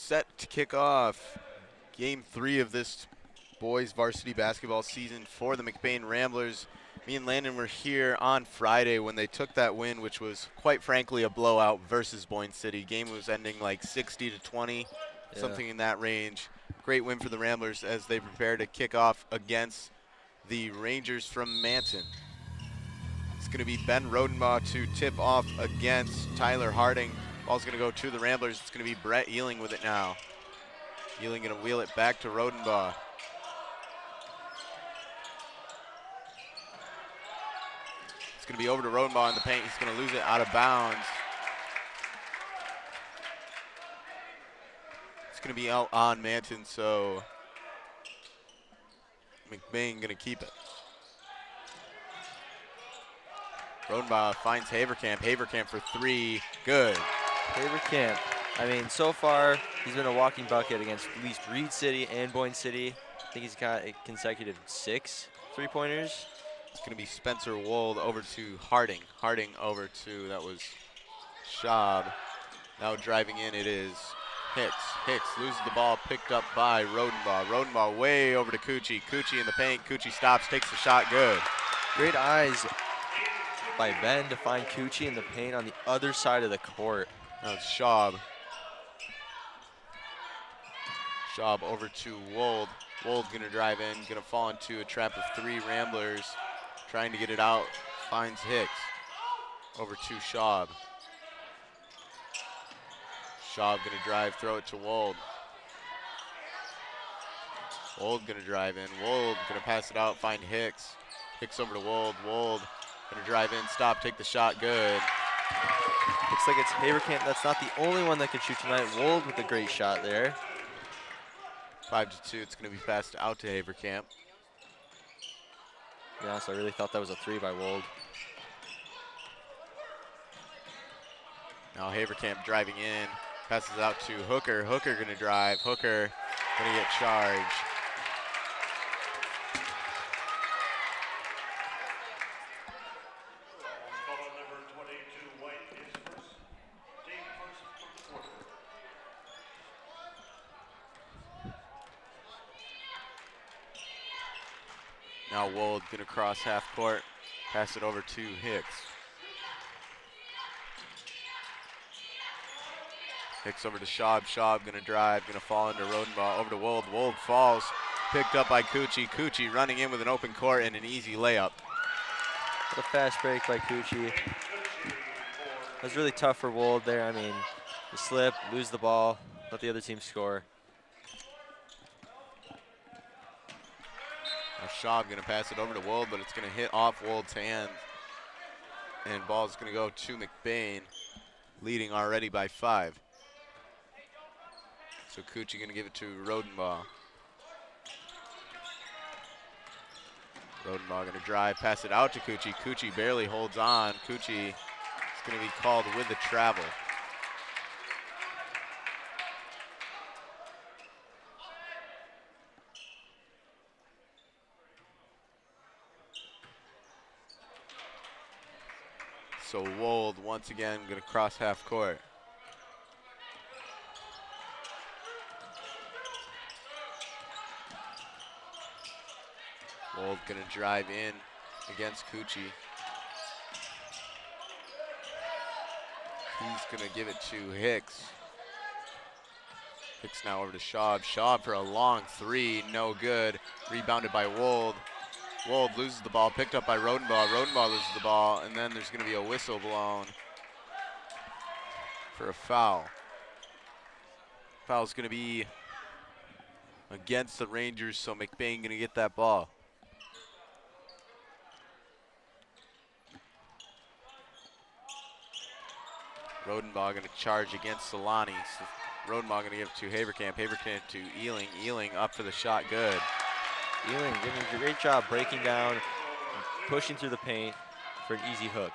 set to kick off Game 3 of this boys varsity basketball season for the McBain Ramblers. Me and Landon were here on Friday when they took that win, which was quite frankly a blowout versus Boyne City. Game was ending like 60-20, something in that range. Great win for the Ramblers as they prepare to kick off against the Rangers from Manton. It's going to be Ben Rodenbaugh to tip off against Tyler Harding. Ball's going to go to the Ramblers. It's going to be Brett Ealing with it now. Ealing going to wheel it back to Rodenbaugh. It's going to be over to Rodenbaugh in the paint. He's going to lose it out of bounds. It's going to be out on Manton, so McBain going to keep it. Rodenbaugh finds Haverkamp. Haverkamp for three. Good. Haverkamp, I mean, so far he's been a walking bucket against at least Reed City and Boyne City. I think he's got a consecutive 6 3-pointers. It's going to be Spencer Wold over to Harding. Harding over to, that was Schaub. Now driving in, it is Hicks. Hicks loses the ball, picked up by Rodenbaugh. Rodenbaugh way over to Cucci. Cucci in the paint. Cucci stops, takes the shot, good. Great eyes by Ben to find Cucci in the paint on the other side of the court. That's Schaub. Schaub over to Wold. Wold's gonna drive in, gonna fall into a trap of 3 Ramblers. Trying to get it out, finds Hicks. Over to Schaub. Schaub gonna drive, throw it to Wold. Wold gonna drive in. Wold gonna pass it out, find Hicks. Hicks over to Wold. Wold gonna drive in, stop, take the shot, good. Looks like it's Haverkamp. That's not the only one that can shoot tonight. Wold with a great shot there. 5-2, it's gonna be passed out to Haverkamp. To be honest, I really thought that was a 3 by Wold. Now Haverkamp driving in, passes it out to Hooker. Hooker gonna drive. Hooker gonna get charged. Now Wold gonna cross half court, pass it over to Hicks. Hicks over to Schaub. Schaub gonna drive, gonna fall into Rodenbaugh. Over to Wold. Wold falls, picked up by Cucci. Cucci running in with an open court and an easy layup. What a fast break by Cucci. It was really tough for Wold there. I mean, you slip, lose the ball, let the other team score. Now Schaub gonna pass it over to Wold, but it's gonna hit off Wold's hand. And ball's gonna go to McBain, leading already by 5. So Cucci gonna give it to Rodenbaugh. Rodenbaugh gonna drive, pass it out to Cucci. Cucci barely holds on. Cucci is gonna be called with the travel. So Wold once again gonna cross half court. Wold gonna drive in against Cucci. He's gonna give it to Hicks. Hicks now over to Schaub. Schaub for a long 3, no good. Rebounded by Wold. Wold loses the ball, picked up by Rodenbaugh. Rodenbaugh loses the ball, and then there's gonna be a whistle blown for a foul. Foul's gonna be against the Rangers, so McBain gonna get that ball. Rodenbaugh gonna charge against Solani. So Rodenbaugh gonna give it to Haverkamp. Haverkamp to Ealing. Ealing up for the shot, good. Ealing doing a great job breaking down, pushing through the paint for an easy hook.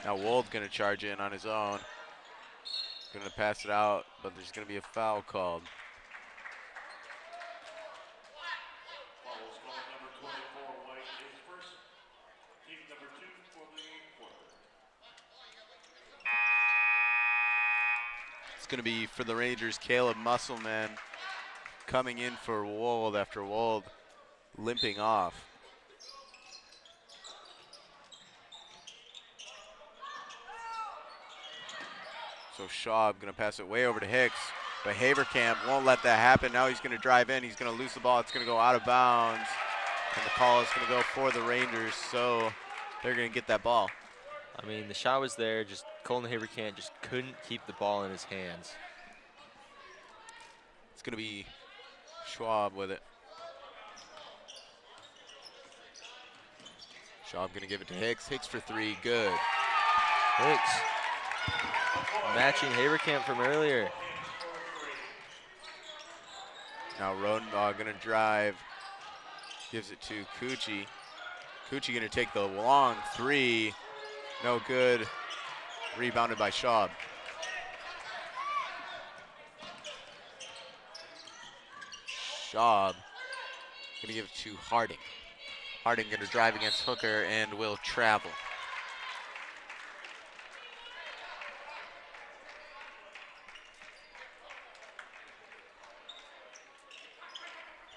Now Wold gonna charge in on his own. Gonna pass it out, but there's gonna be a foul called. It's going to be for the Rangers, Caleb Musselman coming in for Wold after Wold limping off. So Schaub going to pass it way over to Hicks, but Haberkamp won't let that happen. Now he's going to drive in. He's going to lose the ball. It's going to go out of bounds, and the call is going to go for the Rangers, so they're going to get that ball. I mean, the shot was there. Just Colton Haberkamp just couldn't keep the ball in his hands. It's going to be Schwab with it. Schwab going to give it to Hicks. Hicks for three, good. Hicks matching Haberkamp from earlier. Now Rodenbaugh going to drive. Gives it to Cucci. Cucci going to take the long three. No good. Rebounded by Schaub. Schaub going to give it to Harding. Harding going to drive against Hooker and will travel.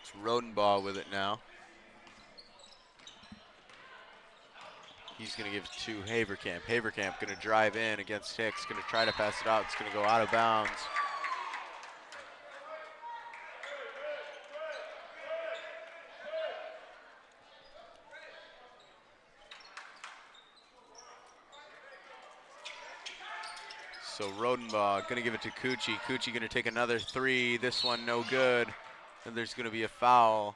It's Rodenbaugh with it now. He's going to give it to Haberkamp. Haberkamp going to drive in against Hicks, going to try to pass it out. It's going to go out of bounds. So Rodenbaugh going to give it to Cucci. Cucci going to take another three. This one no good. And there's going to be a foul.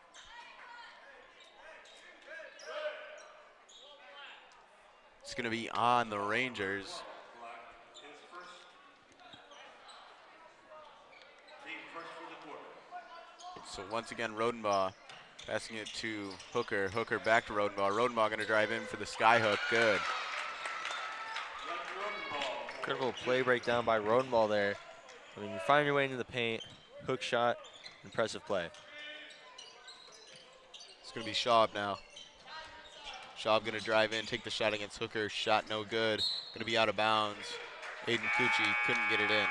It's going to be on the Rangers. So once again, Rodenbaugh passing it to Hooker. Hooker back to Rodenbaugh. Rodenbaugh going to drive in for the skyhook. Good. Incredible play breakdown by Rodenbaugh there. I mean, you find your way into the paint, hook shot, impressive play. It's going to be Schaub now. Schaub going to drive in, take the shot against Hooker. Shot no good. Going to be out of bounds. Aiden Cucci couldn't get it in.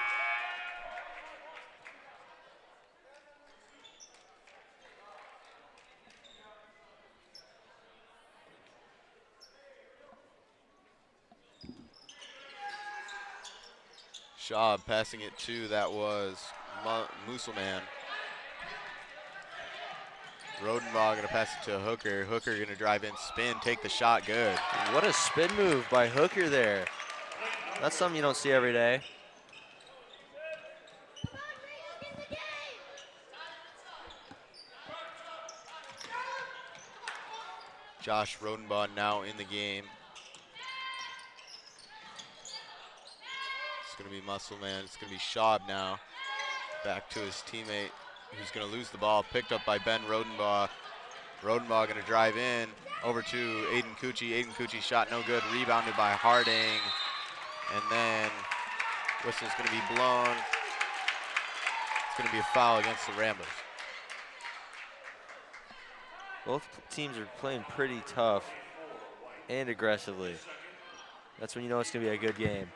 Schaub passing it to, that was Musselman. Rodenbaugh going to pass it to Hooker. Hooker going to drive in, spin, take the shot, good. What a spin move by Hooker there. That's something you don't see every day. Josh Rodenbaugh now in the game. It's going to be Musselman. It's going to be Schaub now. Back to his teammate, who's going to lose the ball. Picked up by Ben Rodenbaugh. Rodenbaugh going to drive in over to Aiden Cucci. Aiden Cucci shot no good. Rebounded by Harding. And then whistle's going to be blown. It's going to be a foul against the Ramblers. Both teams are playing pretty tough and aggressively. That's when you know it's going to be a good game.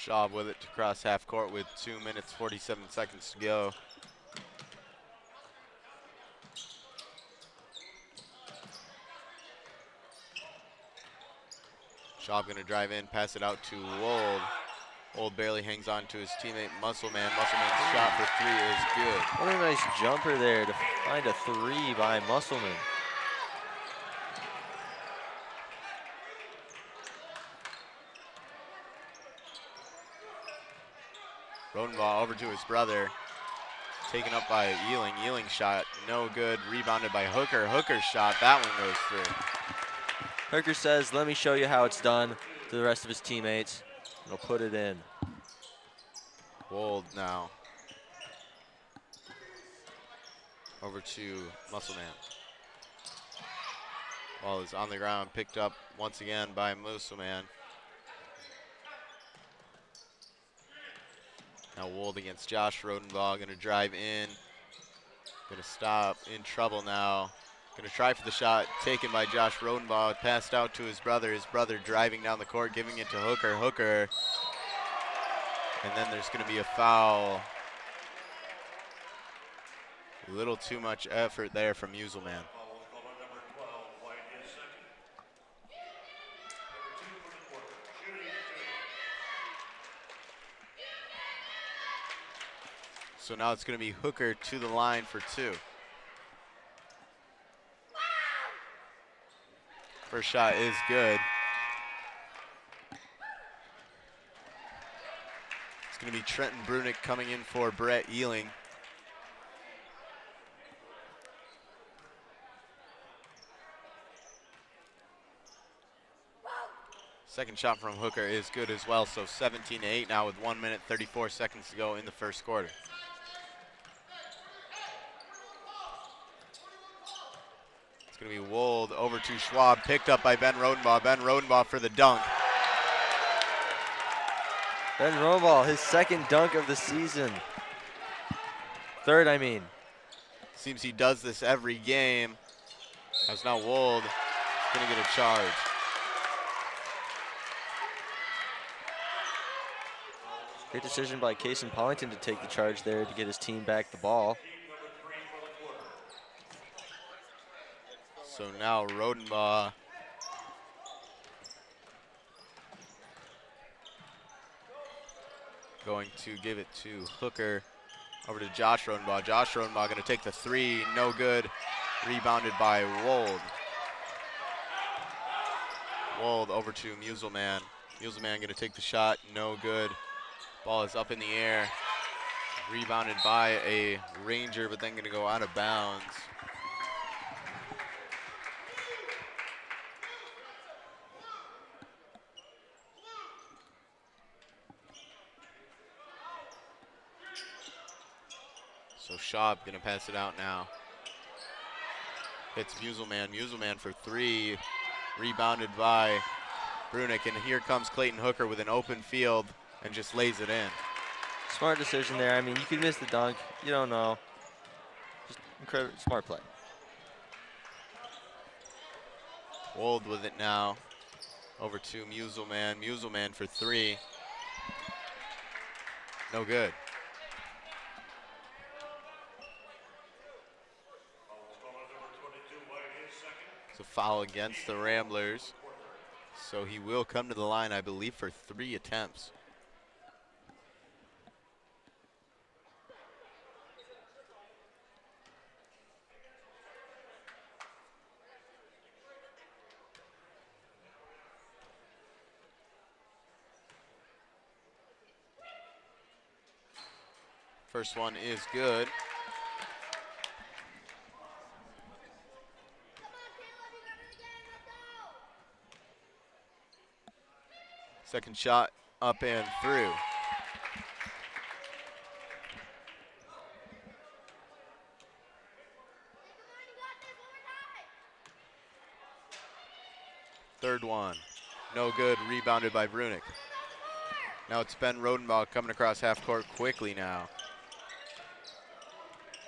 Schaub with it to cross half court with 2 minutes, 47 seconds to go. Schaub going to drive in, pass it out to Wold. Wold barely hangs on to his teammate Musselman. Musselman's shot for three is good. What a nice jumper there to find a three by Musselman. Rodenbaugh over to his brother. Taken up by Ealing. Ealing shot, no good. Rebounded by Hooker. Hooker's shot, that one goes through. Hooker says, let me show you how it's done to the rest of his teammates. And he'll put it in. Wold now. over to Muscle Man. Ball is on the ground, picked up once again by Muscle Man. Now Wold against Josh Rodenbaugh, gonna drive in. Gonna stop, in trouble now. Gonna try for the shot, taken by Josh Rodenbaugh, passed out to his brother driving down the court, giving it to Hooker. And then there's gonna be a foul. A little too much effort there from Muselman. So now it's gonna be Hooker to the line for 2. First shot is good. It's gonna be Trenton Brunick coming in for Brett Ealing. Second shot from Hooker is good as well, so 17-8 now with 1 minute 34 seconds to go in the first quarter. It's gonna be Wold over to Schwab, picked up by Ben Rodenbaugh. Ben Rodenbaugh for the dunk. Ben Rodenbaugh, his second dunk of the season. Third, I mean. Seems he does this every game. As now Wold is gonna get a charge. Great decision by Cason Pollington to take the charge there to get his team back the ball. So now Rodenbaugh going to give it to Hooker, over to Josh Rodenbaugh. Josh Rodenbaugh gonna take the 3, no good. Rebounded by Wold. Wold over to Muselman. Muselman gonna take the shot, no good. Ball is up in the air. Rebounded by a Ranger, but then gonna go out of bounds. So Schaub gonna pass it out now. Hits Muselman. Muselman for 3. Rebounded by Brunick, and here comes Clayton Hooker with an open field and just lays it in. Smart decision there. I mean, you could miss the dunk. You don't know. Just incredible, smart play. Wold with it now. Over to Muselman. Muselman for 3. No good. It's a foul against the Ramblers. So he will come to the line, I believe, for 3 attempts. First one is good. Second shot up and through. Third one, no good, rebounded by Brunick. Now it's Ben Rodenbaugh coming across half court quickly now.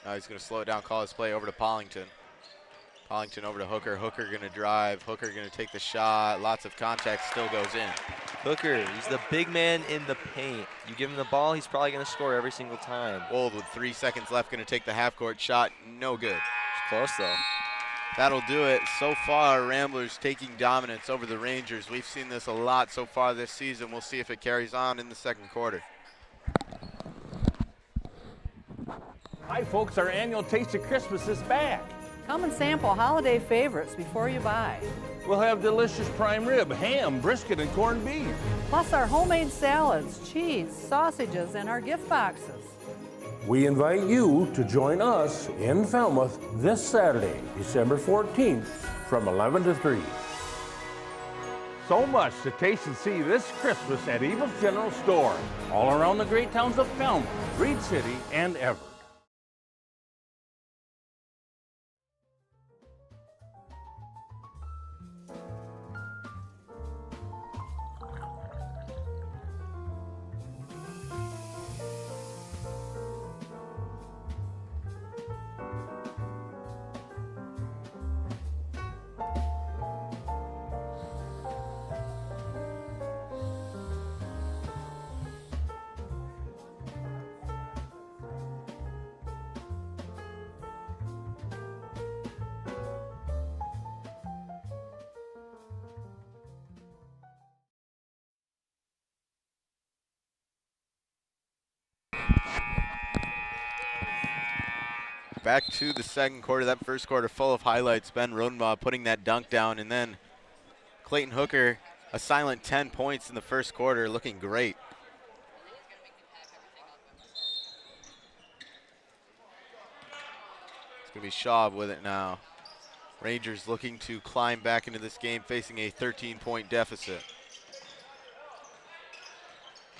Now he's gonna slow it down, call his play over to Pollington. Pollington over to Hooker. Hooker gonna drive. Hooker gonna take the shot. Lots of contact, still goes in. Hooker, he's the big man in the paint. You give him the ball, he's probably gonna score every single time. Wold with 3 seconds left, gonna take the half court shot, no good. It's close though. That'll do it. So far, Ramblers taking dominance over the Rangers. We've seen this a lot so far this season. We'll see if it carries on in the second quarter. Hi folks, our annual Taste of Christmas is back. Come and sample holiday favorites before you buy. We'll have delicious prime rib, ham, brisket, and corned beef. Plus our homemade salads, cheese, sausages, and our gift boxes. We invite you to join us in Falmouth this Saturday, December 14th, from 11 to 3. So much to taste and see this Christmas at Eva's General Store, all around the great towns of Falmouth, Reed City, and Everett. Back to the second quarter. That first quarter full of highlights. Ben Rodenbaugh putting that dunk down, and then Clayton Hooker, a silent 10 points in the first quarter, looking great. It's going to be Schaub with it now. Rangers looking to climb back into this game, facing a 13-point deficit.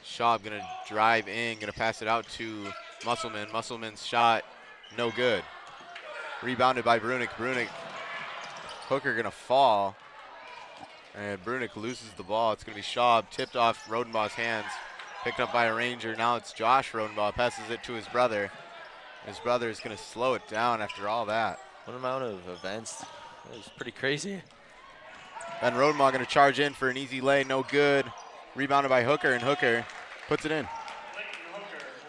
Schaub going to drive in, going to pass it out to Musselman. Musselman's shot, no good. Rebounded by Brunick. Brunick, Hooker going to fall. And Brunick loses the ball. It's going to be Schaub, tipped off Rodenbaugh's hands. Picked up by a Ranger. Now it's Josh Rodenbaugh, passes it to his brother. His brother is going to slow it down after all that. What amount of events. That was pretty crazy. Ben Rodenbaugh going to charge in for an easy lay, no good. Rebounded by Hooker, and Hooker puts it in.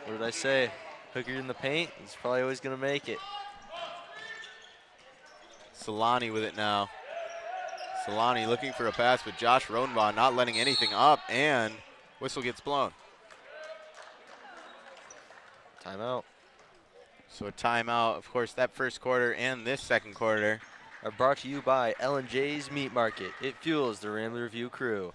What did I say? Hooker in the paint, he's probably always going to make it. Solani with it now. Solani looking for a pass, but Josh Rodenbaugh not letting anything up, and whistle gets blown. Timeout. So a timeout, of course, that first quarter and this second quarter are brought to you by L&J's Meat Market. It fuels the Rambler Review crew.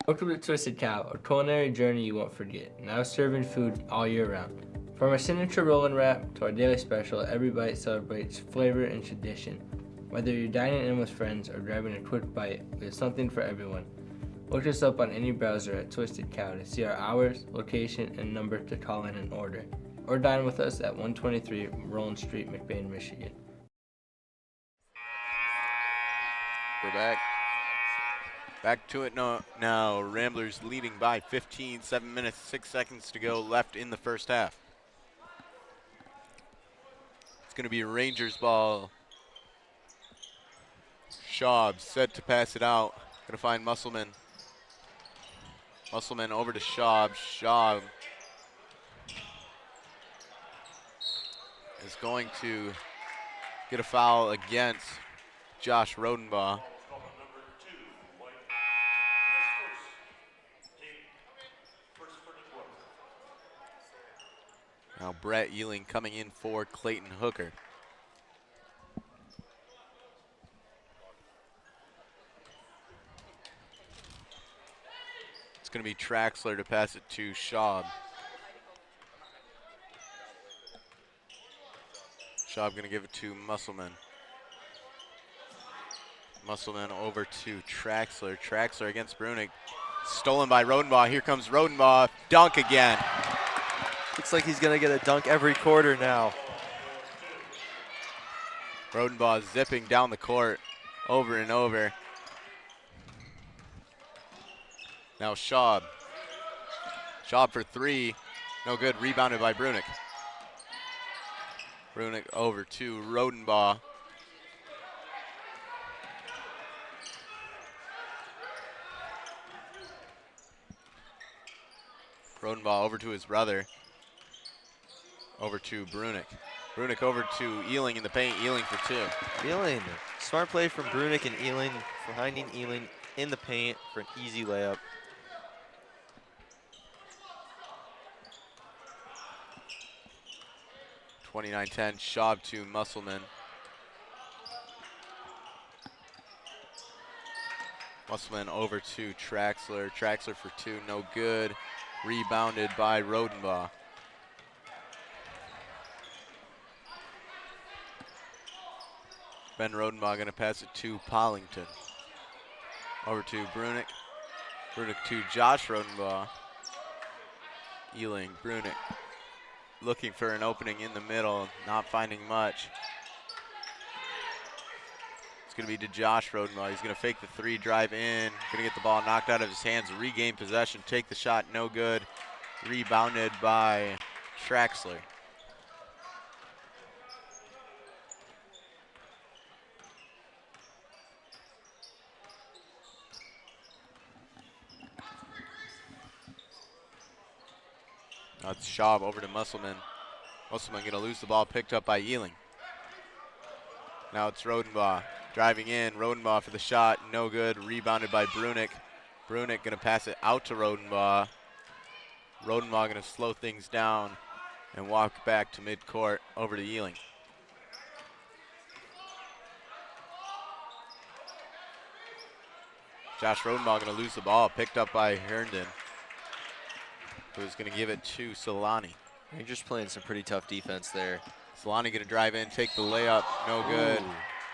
Welcome to Twisted Cow, a culinary journey you won't forget. Now serving food all year round. From our signature roll-and wrap to our daily special, every bite celebrates flavor and tradition. Whether you're dining in with friends or grabbing a quick bite, there's something for everyone. Look us up on any browser at Twisted Cow to see our hours, location, and number to call in and order. Or dine with us at 123 Roland Street, McBain, Michigan. We're back. Back to it now. Ramblers leading by 15, 7 minutes, 6 seconds to go left in the first half. It's going to be Rangers ball. Schaub set to pass it out. Going to find Musselman. Musselman over to Schaub. Schaub is going to get a foul against Josh Rodenbaugh. Now Brett Ealing coming in for Clayton Hooker. It's going to be Traxler to pass it to Schaub. Schaub going to give it to Musselman. Musselman over to Traxler. Traxler against Brunick. Stolen by Rodenbaugh. Here comes Rodenbaugh. Dunk again. Looks like he's going to get a dunk every quarter now. Rodenbaugh zipping down the court over and over. Now Schaub. Schaub for three. No good. Rebounded by Brunick. Brunick over to Rodenbaugh. Rodenbaugh over to his brother. Over to Brunick. Brunick over to Ealing in the paint. Ealing for two. Ealing. Smart play from Brunick and Ealing, finding Ealing in the paint for an easy layup. (29-10). Schaub to Musselman. Musselman over to Traxler. Traxler for two. No good. Rebounded by Rodenbaugh. Ben Rodenbaugh going to pass it to Pollington. Over to Brunick. Brunick to Josh Rodenbaugh. Ealing, Brunick. Looking for an opening in the middle, not finding much. It's going to be to Josh Rodenbaugh. He's going to fake the three, drive in. Going to get the ball knocked out of his hands, regain possession, take the shot, no good. Rebounded by Traxler. Now it's Schaub over to Musselman. Musselman going to lose the ball, picked up by Ealing. Now it's Rodenbaugh driving in. Rodenbaugh for the shot, no good. Rebounded by Brunick. Brunick going to pass it out to Rodenbaugh. Rodenbaugh going to slow things down and walk back to midcourt over to Ealing. Josh Rodenbaugh going to lose the ball, picked up by Herndon, who's going to give it to Solani. Rangers playing some pretty tough defense there. Solani going to drive in, take the layup, no good. Ooh.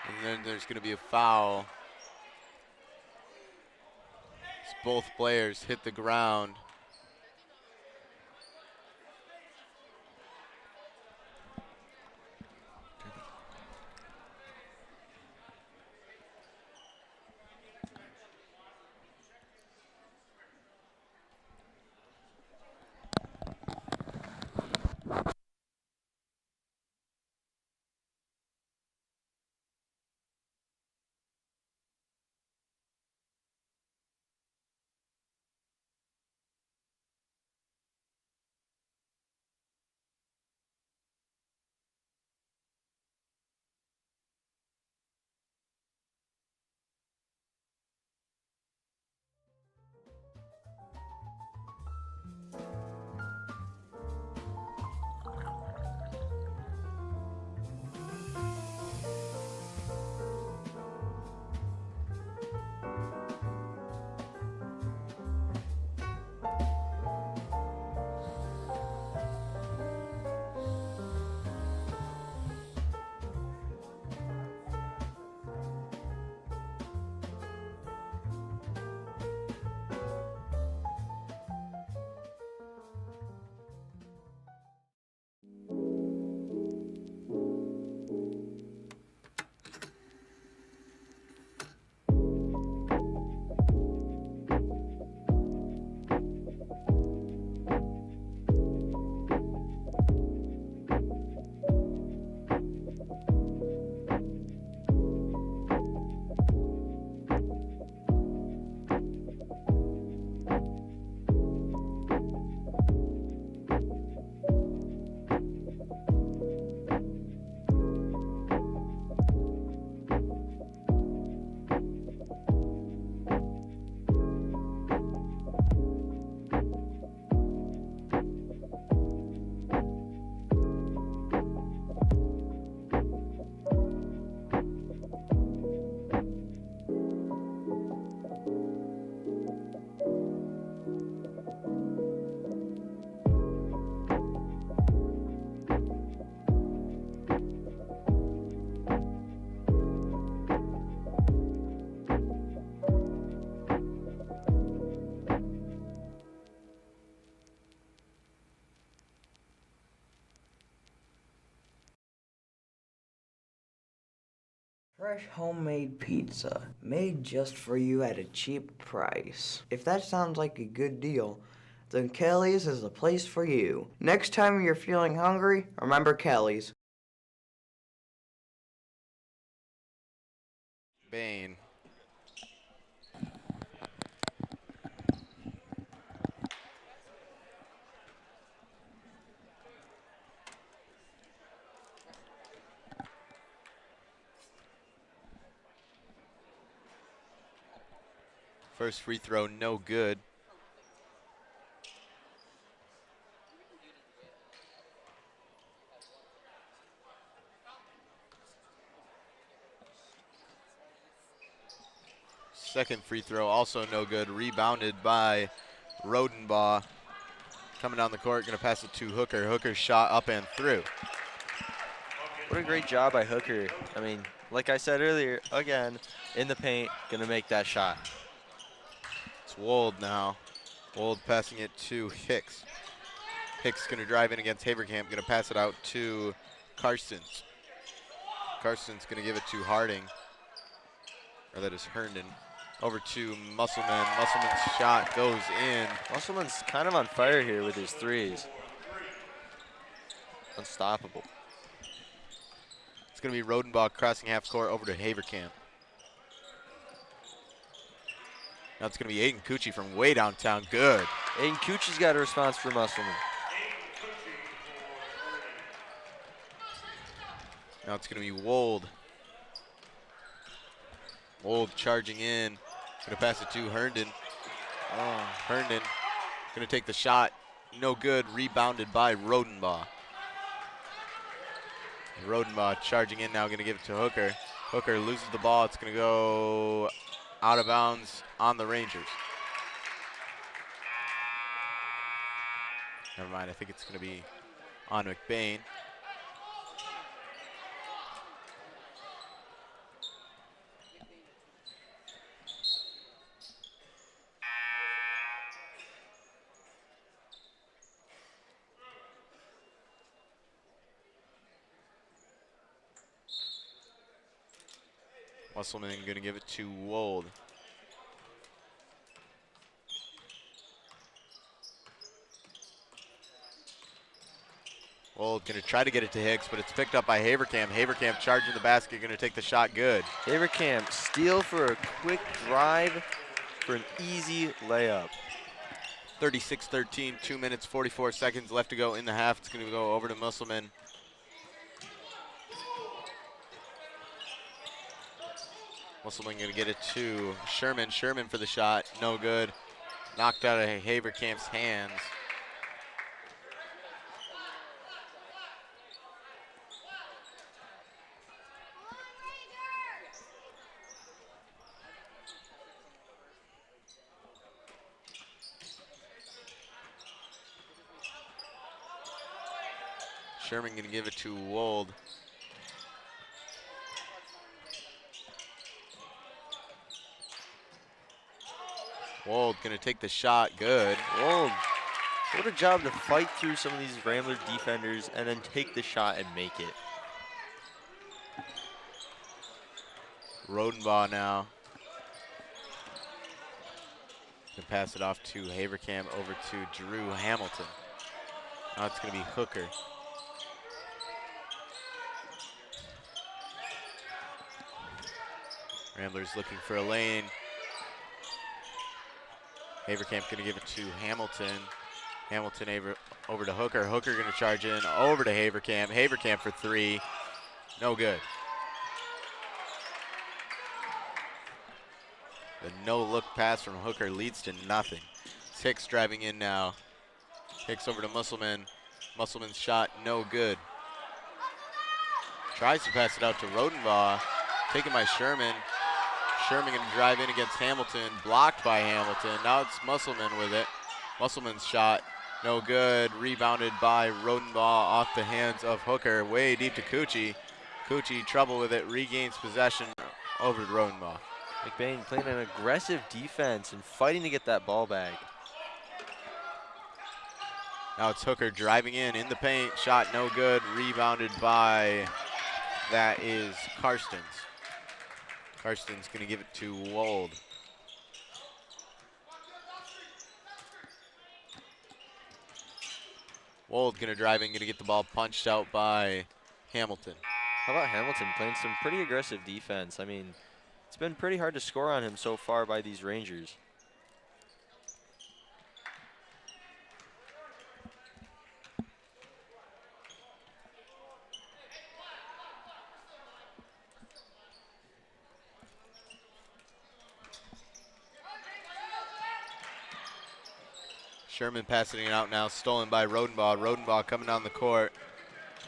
And then there's going to be a foul. As both players hit the ground. Fresh homemade pizza, made just for you at a cheap price. If that sounds like a good deal, then Kelly's is the place for you. Next time you're feeling hungry, remember Kelly's. Bain. First free throw, no good. Second free throw, also no good. Rebounded by Rodenbaugh. Coming down the court, going to pass it to Hooker. Hooker shot up and through. What a great job by Hooker. I mean, like I said earlier, again, in the paint, going to make that shot. It's Wold now. Wold passing it to Hicks. Hicks going to drive in against Haverkamp, going to pass it out to Karstens. Karstens going to give it to Harding. Or that is Herndon. Over to Musselman. Musselman's shot goes in. Musselman's kind of on fire here with his threes. Unstoppable. It's going to be Rodenbaugh crossing half court over to Haverkamp. Now it's going to be Aiden Cucci from way downtown. Good. Aiden Cucci's got a response for Musselman. Now it's going to be Wold. Wold charging in. Going to pass it to Herndon. Herndon going to take the shot. no good. Rebounded by Rodenbaugh. Rodenbaugh charging in now, going to give it to Hooker. Hooker loses the ball. It's going to go out of bounds on the Rangers. Never mind, I think it's going to be on McBain. Musselman going to give it to Wold. Wold going to try to get it to Hicks, but it's picked up by Haverkamp. Haverkamp charging the basket, going to take the shot good. Haverkamp steal for a quick drive for an easy layup. 36-13, 2 minutes, 44 seconds left to go in the half. It's going to go over to Musselman. Musselman going to get it to Sherman. Sherman for the shot, no good. Knocked out of Haverkamp's hands. Sherman going to give it to Wold. Wold going to take the shot, good. Wold, what a job to fight through some of these Rambler defenders and then take the shot and make it. Rodenbaugh now. Can pass it off to Haverkamp over to Drew Hamilton. Now it's going to be Hooker. Ramblers looking for a lane. Haverkamp going to give it to Hamilton. Hamilton over to Hooker. Hooker going to charge in over to Haverkamp. Haverkamp for three. No good. The no-look pass from Hooker leads to nothing. It's Hicks driving in now. Hicks over to Musselman. Musselman's shot, no good. Tries to pass it out to Rodenbaugh. Taken by Sherman. Sherman going to drive in against Hamilton. Blocked by Hamilton. Now it's Musselman with it. Musselman's shot, no good. Rebounded by Rodenbaugh off the hands of Hooker. Way deep to Cucci. Cucci, trouble with it. Regains possession over to Rodenbaugh. McBain playing an aggressive defense and fighting to get that ball back. Now it's Hooker driving in the paint. Shot no good. Rebounded by, that is Karstens. Karstens going to give it to Wold. Wold going to drive in, going to get the ball punched out by Hamilton. How about Hamilton playing some pretty aggressive defense? I mean, it's been pretty hard to score on him so far by these Rangers. Sherman passing it out now, stolen by Rodenbaugh. Rodenbaugh coming down the court.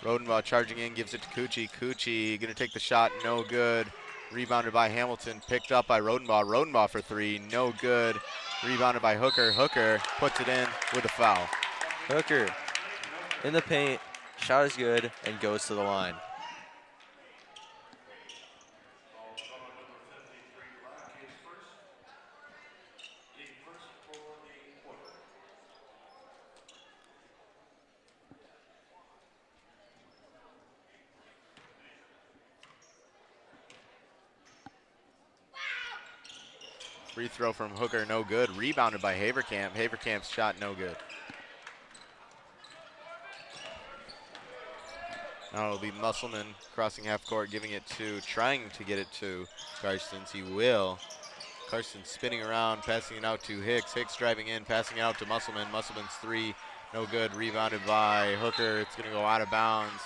Rodenbaugh charging in, gives it to Cucci. Cucci going to take the shot, no good. Rebounded by Hamilton, picked up by Rodenbaugh. Rodenbaugh for three, no good. Rebounded by Hooker. Hooker puts it in with a foul. Hooker in the paint, shot is good, and goes to the line. Free throw from Hooker, no good. Rebounded by Haverkamp. Haverkamp's shot, no good. Now it'll be Musselman crossing half court, giving it to, trying to get it to Karstens. He will. Karstens spinning around, passing it out to Hicks. Hicks driving in, passing it out to Musselman. Musselman's three, no good. Rebounded by Hooker. It's going to go out of bounds.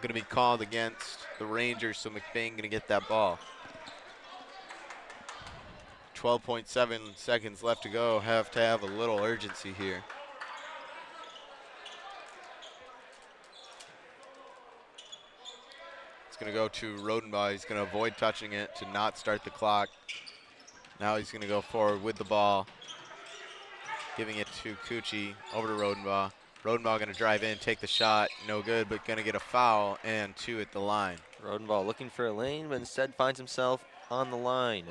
Going to be called against the Rangers, so McBain going to get that ball. 12.7 seconds left to go. Have to have a little urgency here. going to go to Rodenbaugh. He's going to avoid touching it to not start the clock. Now he's going to go forward with the ball, giving it to Cucci, over to Rodenbaugh. Rodenbaugh going to drive in, take the shot, no good, but going to get a foul and 2 at the line. Rodenbaugh looking for a lane, but instead finds himself on the line.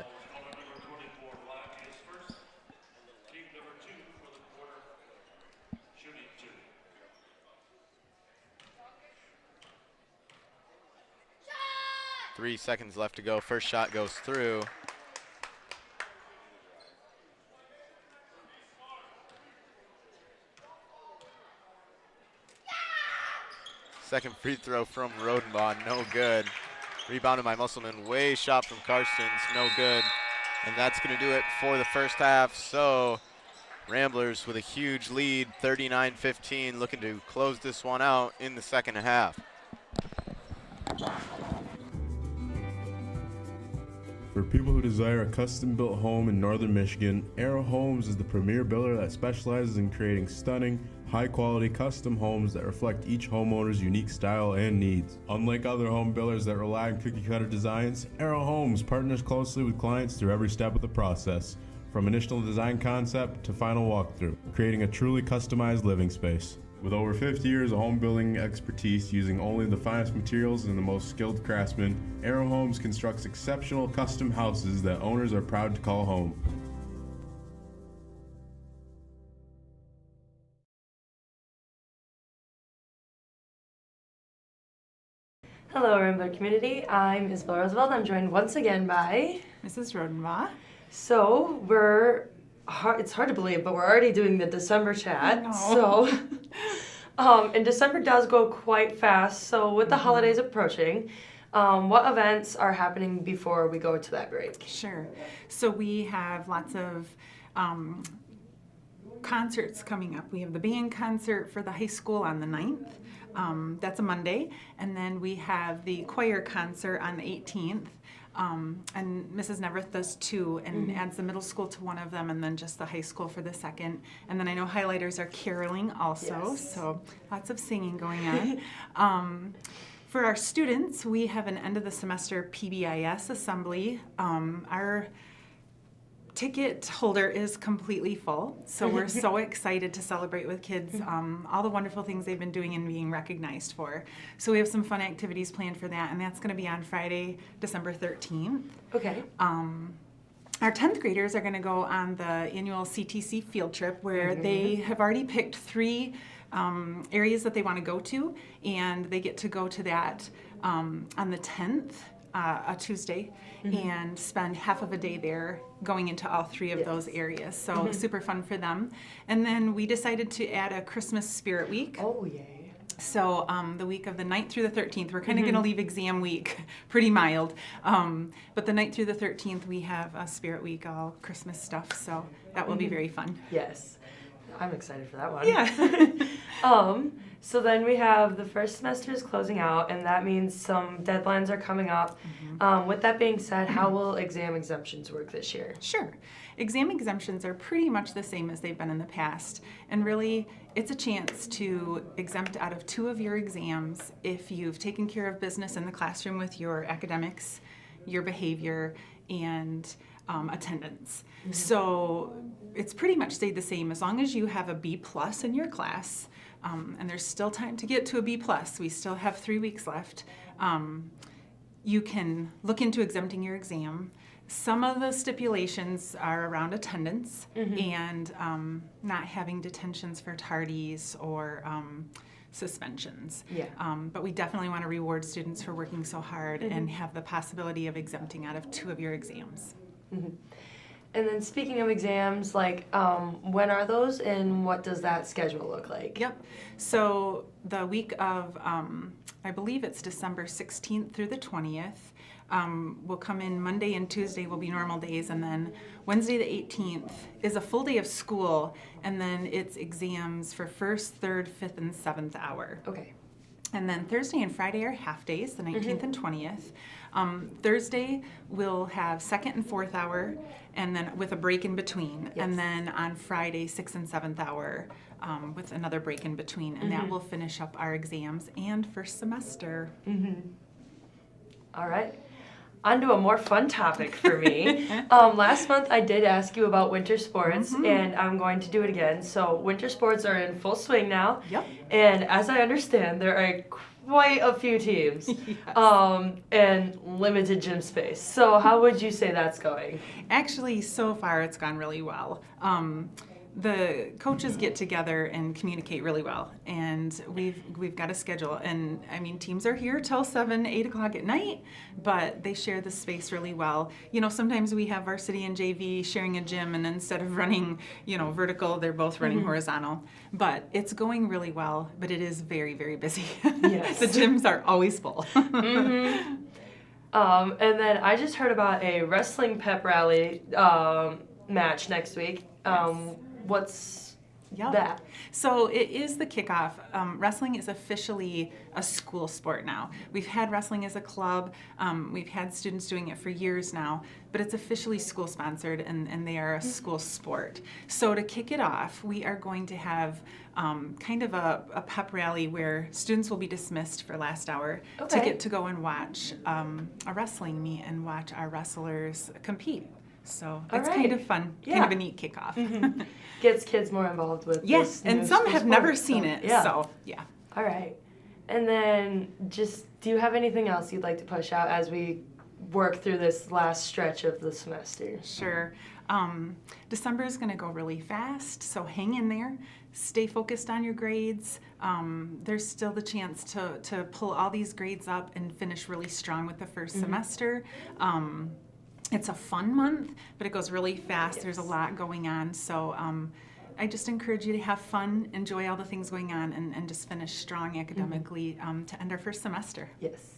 Three seconds left to go. First shot goes through. Second free throw from Rodenbaugh, no good. Rebounded by Musselman, way shot from Karstens, no good. And that's going to do it for the first half. So Ramblers with a huge lead, 39-15, looking to close this one out in the second half. For people who desire a custom-built home in northern Michigan, Arrow Homes is the premier builder that specializes in creating stunning, high-quality custom homes that reflect each homeowner's unique style and needs. Unlike other home builders that rely on cookie-cutter designs, Arrow Homes partners closely with clients through every step of the process, from initial design concept to final walkthrough, creating a truly customized living space. With over 50 years of home building expertise using only the finest materials and the most skilled craftsmen, Arrow Homes constructs exceptional custom houses that owners are proud to call home. Hello, Rainbow community. I'm Isabel Roosevelt. I'm joined once again by Mrs. Rodenbaugh. So it's hard to believe, but we're already doing the December chat. So, and December does go quite fast. So with the holidays approaching, what events are happening before we go to that break? Sure. So we have lots of concerts coming up. We have the band concert for the high school on the 9th. That's a Monday. And then we have the choir concert on the 18th. And Mrs. Neverth does 2 and adds the middle school to one of them and then just the high school for the second. And then I know highlighters are caroling also, so lots of singing going on. For our students, we have an end of the semester PBIS assembly. Our ticket holder is completely full, so we're so excited to celebrate with kids all the wonderful things they've been doing and being recognized for. So we have some fun activities planned for that, and that's going to be on Friday, December 13th. Okay. Our 10th graders are going to go on the annual CTC field trip where they have already picked 3 areas that they want to go to, and they get to go to that on the 10th. A Tuesday, and spend half of a day there going into all 3 of those areas. So super fun for them. And then we decided to add a Christmas Spirit Week. Oh, yay. So the week of the 9th through the 13th, we're kind of going to leave exam week pretty mild. But the 9th through the 13th, we have a Spirit Week, all Christmas stuff. So that will be very fun. Yes. I'm excited for that one. Yeah. So then we have the first semester is closing out, and that means some deadlines are coming up. With that being said, how will exam exemptions work this year? Sure. Exam exemptions are pretty much the same as they've been in the past. And really, it's a chance to exempt out of 2 of your exams if you've taken care of business in the classroom with your academics, your behavior, and attendance. So it's pretty much stayed the same as long as you have a B+ in your class. And there's still time to get to a B+. We still have 3 weeks left. You can look into exempting your exam. Some of the stipulations are around attendance and not having detentions for tardies or suspensions. But we definitely want to reward students for working so hard and have the possibility of exempting out of 2 of your exams. And then speaking of exams, like when are those and what does that schedule look like? Yep. So the week of, I believe it's December 16th through the 20th, will come in Monday and Tuesday will be normal days, and then Wednesday the 18th is a full day of school, and then it's exams for 1st, 3rd, 5th, and 7th hour. Okay. And then Thursday and Friday are half days, the 19th and 20th. Thursday we'll have 2nd and 4th hour, and then with a break in between. And then on Friday, 6th and 7th hour with another break in between. And that will finish up our exams and first semester. All right. On to a more fun topic for me. Last month I did ask you about winter sports, and I'm going to do it again. So winter sports are in full swing now. Yep. And as I understand, there are quite a few teams and limited gym space. So how would you say that's going? Actually, so far it's gone really well. The coaches get together and communicate really well, and we've got a schedule. And I mean, teams are here till 7, 8 o'clock at night, but they share the space really well. You know, sometimes we have varsity and JV sharing a gym, and instead of running, vertical, they're both running horizontal. But it's going really well, but it is very, very busy. Yes. The gyms are always full. And then I just heard about a wrestling pep rally match next week. What's that? So it is the kickoff. Wrestling is officially a school sport now. We've had wrestling as a club. We've had students doing it for years now, but it's officially school sponsored, and they are a school sport. So to kick it off, we are going to have kind of a pep rally where students will be dismissed for last hour to get to go and watch a wrestling meet and watch our wrestlers compete. So it's kind of fun, kind of a neat kickoff. Gets kids more involved with this and new some school have sport, never seen it, yeah. so yeah. All right. And then just, do you have anything else you'd like to push out as we work through this last stretch of the semester? Sure. December is going to go really fast, so hang in there. Stay focused on your grades. There's still the chance to pull all these grades up and finish really strong with the first semester. It's a fun month, but it goes really fast. Yes. There's a lot going on, so I just encourage you to have fun, enjoy all the things going on, and just finish strong academically to end our first semester. Yes.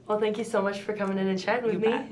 Well, thank you so much for coming in and chatting with me. Bet.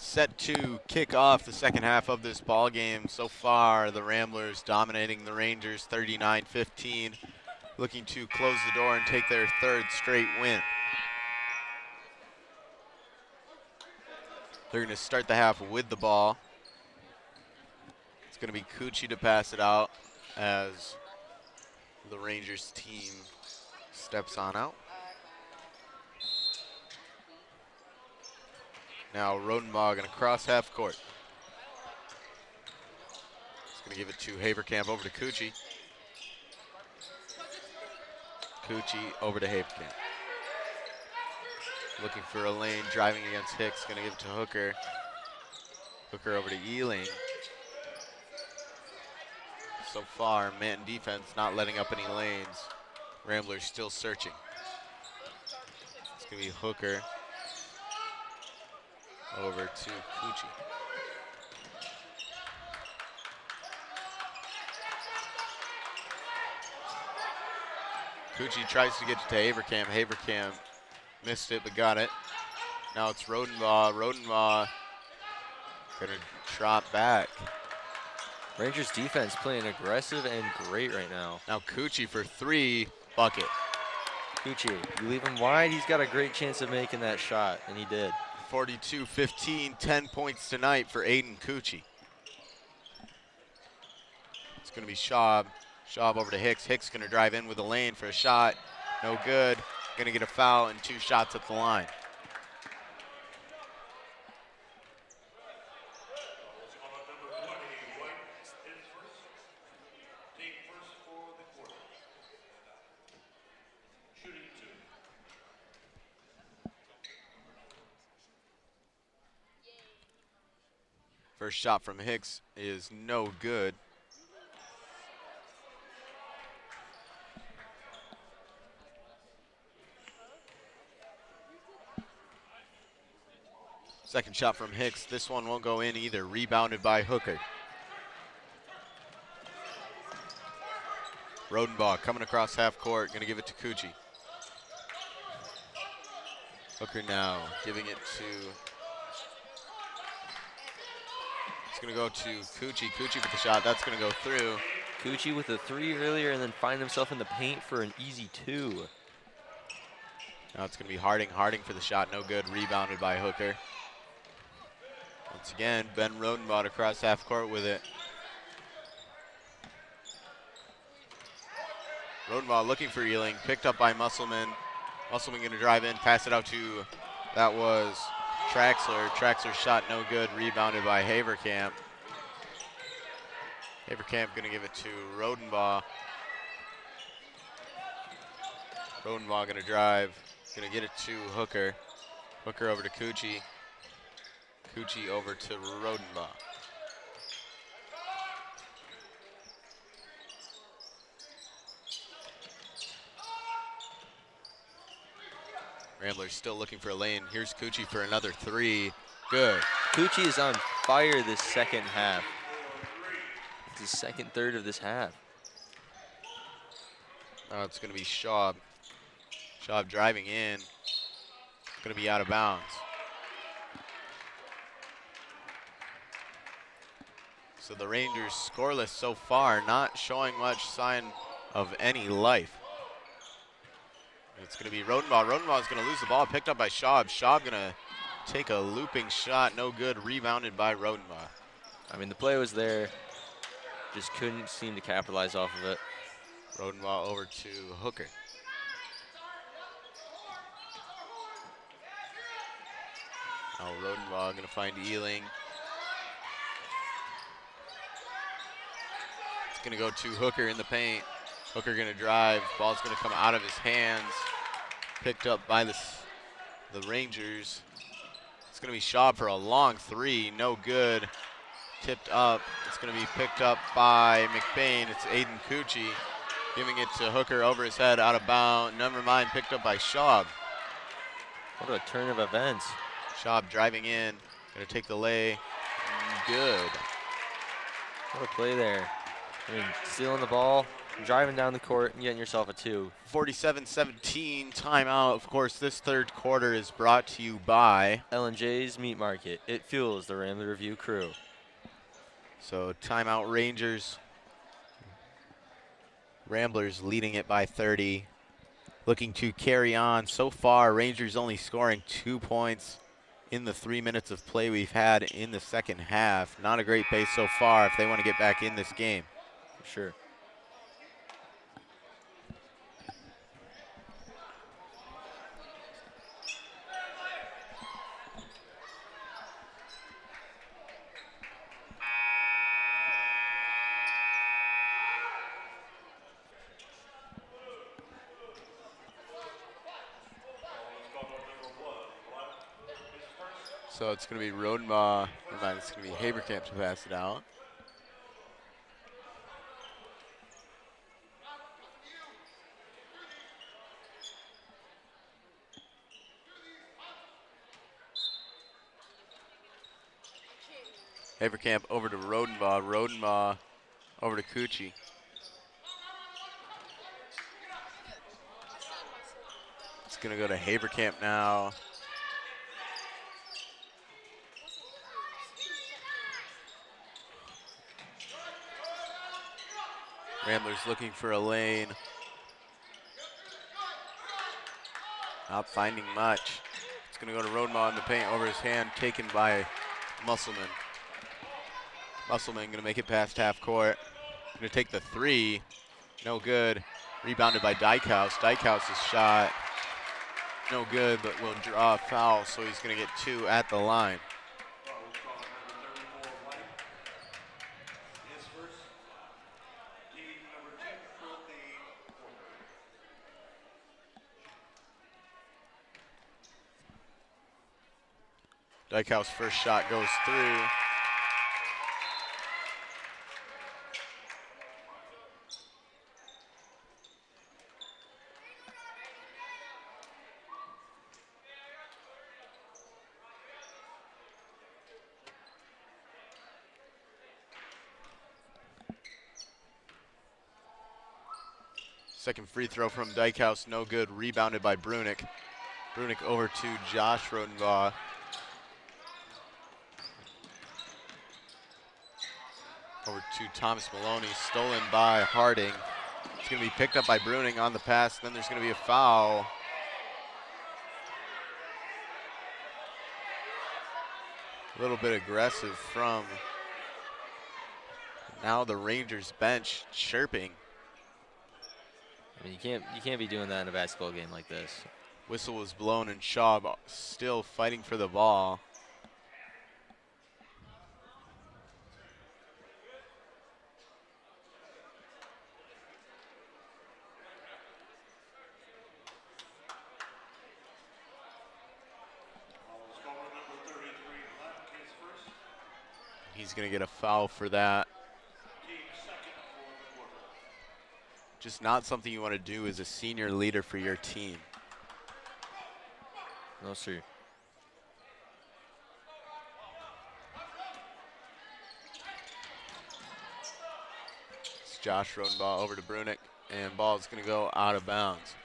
Set to kick off the second half of this ball game. So far, the Ramblers dominating the Rangers 39-15, looking to close the door and take their third straight win. They're going to start the half with the ball. It's going to be Cucci to pass it out as the Rangers team steps on out. Now Rodenbaugh going to cross half court. He's going to give it to Haverkamp over to Cucci. Cucci over to Haverkamp. Looking for a lane, driving against Hicks, going to give it to Hooker. Hooker over to Ealing. So far, Manton defense not letting up any lanes. Ramblers still searching. It's going to be Hooker over to Cucci. Cucci tries to get to Haverkamp. Haverkamp missed it, but got it. Now it's Rodenbaugh. Rodenbaugh gonna drop back. Rangers defense playing aggressive and great right now. Now Cucci for three, bucket. Cucci, you leave him wide, he's got a great chance of making that shot, and he did. 42-15, 10 points tonight for Aiden Cucci. It's gonna be Schaub. Schaub over to Hicks. Hicks gonna drive in with a lane for a shot. No good. Gonna get a foul and 2 shots at the line. First shot from Hicks is no good. Second shot from Hicks. This one won't go in either. Rebounded by Hooker. Rodenbaugh coming across half court. Going to give it to Cucci. Hooker now giving it to... It's going to go to Cucci. Cucci with the shot. That's going to go through. Cucci with a 3 earlier and then find himself in the paint for an easy 2. Now it's going to be Harding. Harding for the shot. No good. Rebounded by Hooker. Once again, Ben Rodenbaugh across half court with it. Rodenbaugh looking for Ealing, picked up by Musselman. Musselman going to drive in, pass it out to, that was Traxler. Traxler's shot no good, rebounded by Haverkamp. Haverkamp going to give it to Rodenbaugh. Rodenbaugh going to drive, going to get it to Hooker. Hooker over to Cucci. Cucci over to Rodenbaugh. Ramblers still looking for a lane. Here's Cucci for another 3. Good. Cucci is on fire this second half. It's his second third of this half. Now it's going to be Schaub. Schaub driving in. Going to be out of bounds. So the Rangers scoreless so far, not showing much sign of any life. It's going to be Rodenbaugh. Rodenbaugh is going to lose the ball, picked up by Schaub. Schaub going to take a looping shot, no good, rebounded by Rodenbaugh. I mean, the play was there, just couldn't seem to capitalize off of it. Rodenbaugh over to Hooker. Now Rodenbaugh going to find Ealing. It's going to go to Hooker in the paint. Hooker going to drive. Ball's going to come out of his hands. Picked up by the Rangers. It's going to be Schaub for a long 3. No good. Tipped up. It's going to be picked up by McBain. It's Aiden Cucci giving it to Hooker over his head, out of bounds. Never mind, picked up by Schaub. What a turn of events. Schaub driving in. Going to take the lay. Good. What a play there. I mean, stealing the ball, driving down the court and getting yourself a 2. 47-17 timeout. Of course, this third quarter is brought to you by L&J's Meat Market. It fuels the Rambler Review crew. So timeout Rangers. Ramblers leading it by 30. Looking to carry on. So far, Rangers only scoring 2 points in the 3 minutes of play we've had in the second half. Not a great pace so far if they want to get back in this game. For sure. So it's going to be Rodenbaugh. It's going to be Haberkamp to pass it out. Haberkamp over to Rodenbaugh. Rodenbaugh over to Cucci. It's going to go to Haberkamp now. Ramblers looking for a lane. Not finding much. It's going to go to Rodenbaugh in the paint over his hand, taken by Musselman. Musselman going to make it past half court. Going to take the 3. No good. Rebounded by Dykhouse. Dykehouse's shot. No good, but will draw a foul, so he's going to get 2 at the line. Dykhouse first shot goes through. Second free throw from Dykhouse, no good. Rebounded by Brunick. Brunick over to Josh Rodenbaugh. Over to Thomas Maloney, stolen by Harding. It's going to be picked up by Bruning on the pass. Then there's going to be a foul. A little bit aggressive from now the Rangers bench chirping. I mean, you can't be doing that in a basketball game like this. Whistle was blown and Schaub still fighting for the ball. He's going to get a foul for that. Just not something you want to do as a senior leader for your team. No, sir. It's Josh Rodenbaugh over to Brunick, and ball is going to go out of bounds.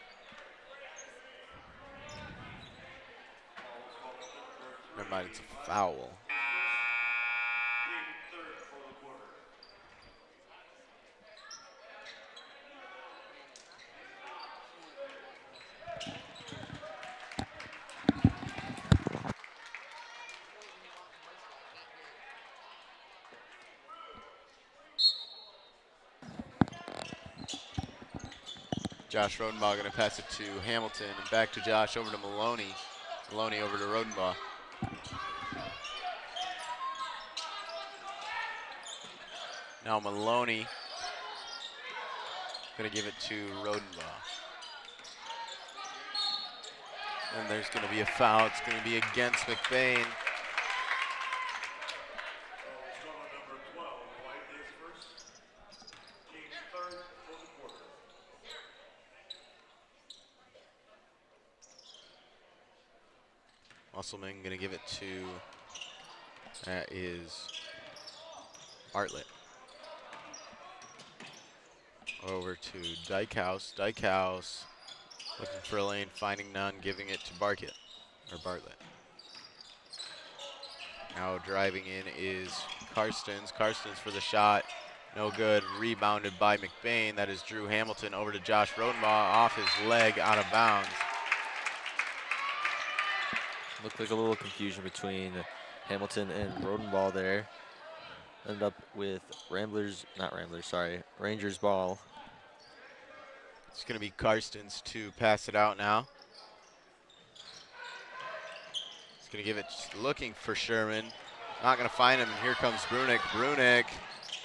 Never mind, it's a foul. Josh Rodenbaugh going to pass it to Hamilton and back to Josh over to Maloney. Maloney over to Rodenbaugh. Now Maloney going to give it to Rodenbaugh. And there's going to be a foul. It's going to be against McBain. Musselman going to give it to, that is Bartlett. Over to Dykehouse. Dykehouse looking for a lane, finding none, giving it to Bartlett. Now driving in is Karstens. Karstens for the shot. No good. Rebounded by McBain. That is Drew Hamilton over to Josh Rodenbaugh off his leg, out of bounds. Looked like a little confusion between Hamilton and Rodenbaugh there. Ended up with Rangers ball. It's going to be Karstens to pass it out now. He's going to give it, looking for Sherman. Not going to find him, and here comes Brunick. Brunick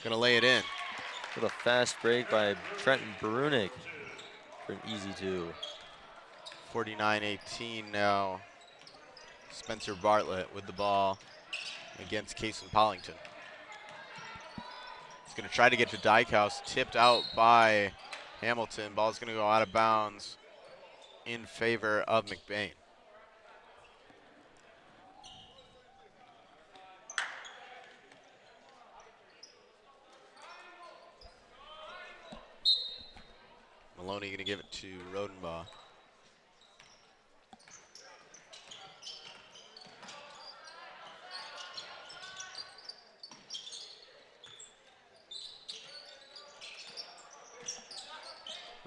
going to lay it in. With a fast break by Trenton Brunick for an easy 2. 49-18 now. Spencer Bartlett with the ball against Cason Pollington. He's going to try to get to Dykehouse, tipped out by Hamilton. Ball's going to go out of bounds in favor of McBain. Maloney going to give it to Rodenbaugh.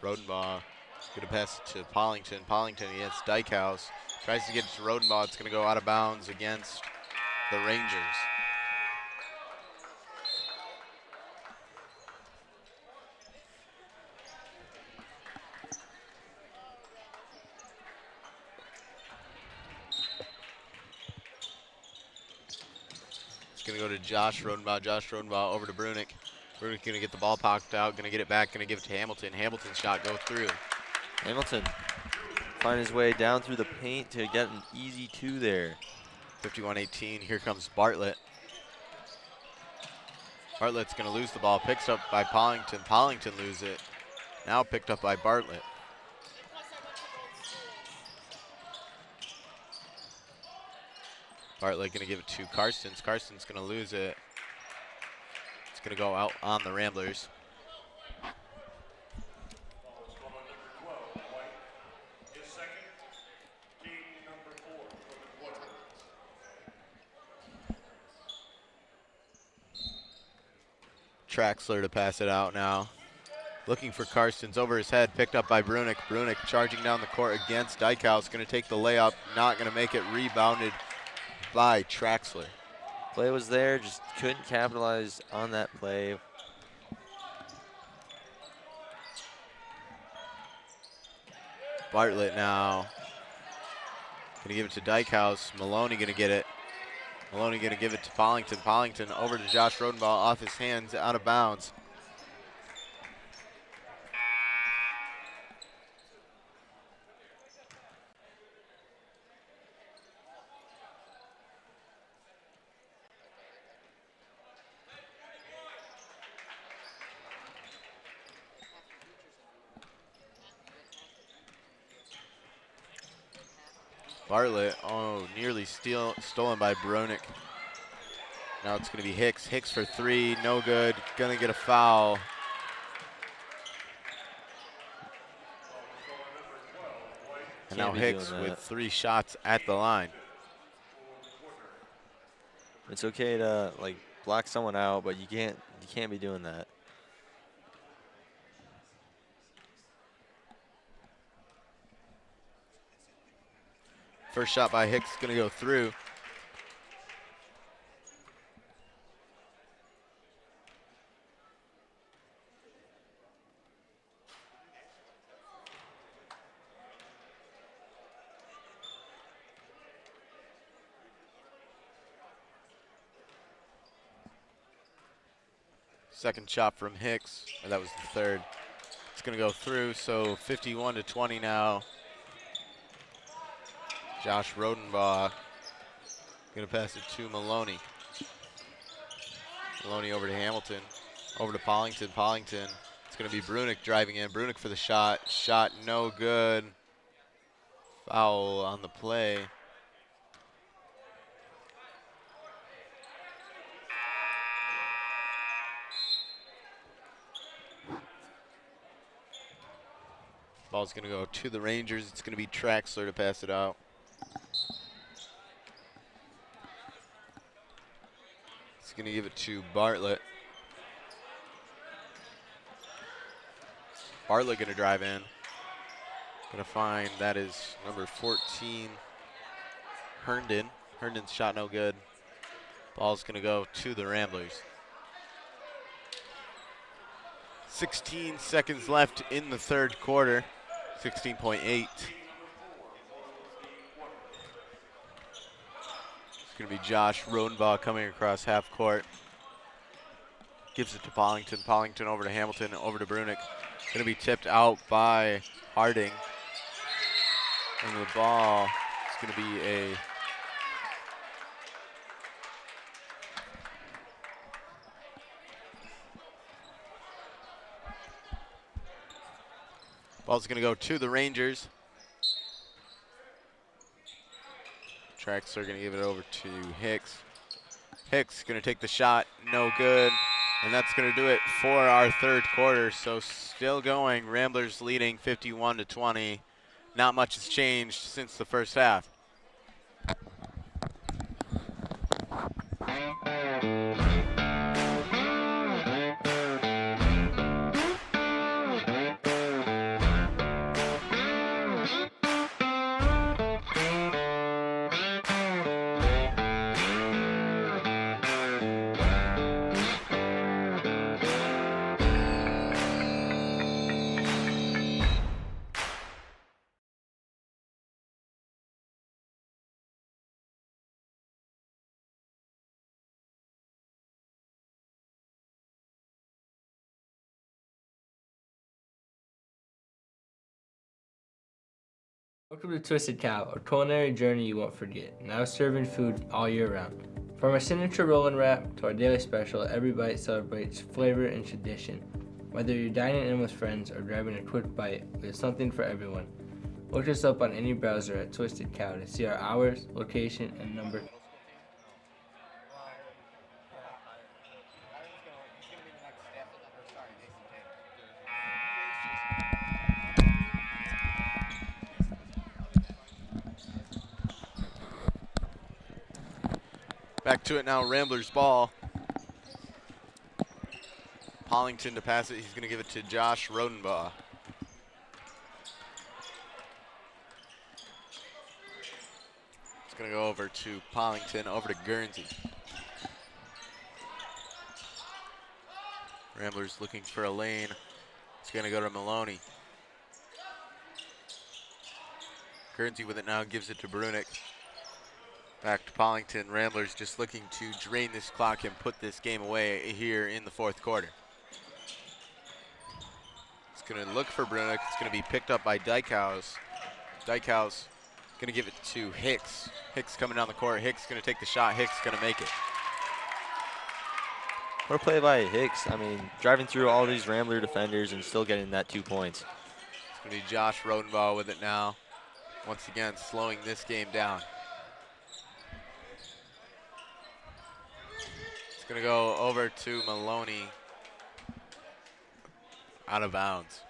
Rodenbaugh going to pass it to Pollington. Pollington against Dykehouse. Tries to get it to Rodenbaugh. It's going to go out of bounds against the Rangers. It's going to go to Josh Rodenbaugh. Josh Rodenbaugh over to Brunick. Brunick going to get the ball popped out, going to get it back, going to give it to Hamilton. Hamilton's shot go through. Hamilton find his way down through the paint to get an easy 2 there. 51-18, here comes Bartlett. Bartlett's going to lose the ball, picks up by Pollington. Pollington loses it, now picked up by Bartlett. Bartlett going to give it to Karstens. Karstens going to lose it. It's going to go out on the Ramblers. Traxler to pass it out now. Looking for Karstens, over his head, picked up by Brunick. Brunick charging down the court against Dykehouse. Going to take the layup, not going to make it, rebounded by Traxler. Play was there, just couldn't capitalize on that play. Bartlett now. Going to give it to Dykehouse. Maloney going to get it. Maloney going to give it to Pollington. Pollington over to Josh Rodenbaugh, off his hands, out of bounds. Bartlett, nearly stolen by Brunick. Now it's going to be Hicks. Hicks for 3, no good. Going to get a foul. And now Hicks with 3 shots at the line. It's okay to like block someone out, but you can't be doing that. First shot by Hicks going to go through. Second shot from Hicks, or that was the third. It's going to go through, so 51-20 now. Josh Rodenbaugh going to pass it to Maloney. Maloney over to Hamilton, over to Pollington. Pollington, it's going to be Brunick driving in. Brunick for the shot. Shot no good. Foul on the play. Ball's going to go to the Rangers. It's going to be Traxler to pass it out. He's going to give it to Bartlett. Bartlett going to drive in. Going to find that is number 14, Herndon. Herndon's shot no good. Ball's going to go to the Ramblers. 16 seconds left in the third quarter. 16.8. It's going to be Josh Rodenbaugh coming across half court. Gives it to Pollington. Pollington over to Hamilton, over to Brunick. Going to be tipped out by Harding. And the ball is going to be a ball's going to go to the Rangers. Traxler are going to give it over to Hicks. Hicks going to take the shot, no good. And that's going to do it for our third quarter. So still going, Ramblers leading 51-20. Not much has changed since the first half. Welcome to Twisted Cow, a culinary journey you won't forget. Now serving food all year round. From our signature roll and wrap to our daily special, every bite celebrates flavor and tradition. Whether you're dining in with friends or grabbing a quick bite, we have something for everyone. Look us up on any browser at Twisted Cow to see our hours, location, and number. Back to it now, Ramblers ball. Pollington to pass it. He's going to give it to Josh Rodenbaugh. It's going to go over to Pollington, over to Guernsey. Ramblers looking for a lane. It's going to go to Maloney. Guernsey with it now, gives it to Brunick. Back to Pollington. Ramblers just looking to drain this clock and put this game away here in the fourth quarter. It's going to look for Brunick. It's going to be picked up by Dykhouse. Dykhouse going to give it to Hicks. Hicks coming down the court. Hicks going to take the shot. Hicks going to make it. What a play by Hicks. I mean, driving through all these Rambler defenders and still getting that 2 points. It's going to be Josh Rodenbaugh with it now. Once again, slowing this game down. It's going to go over to Maloney, out of bounds.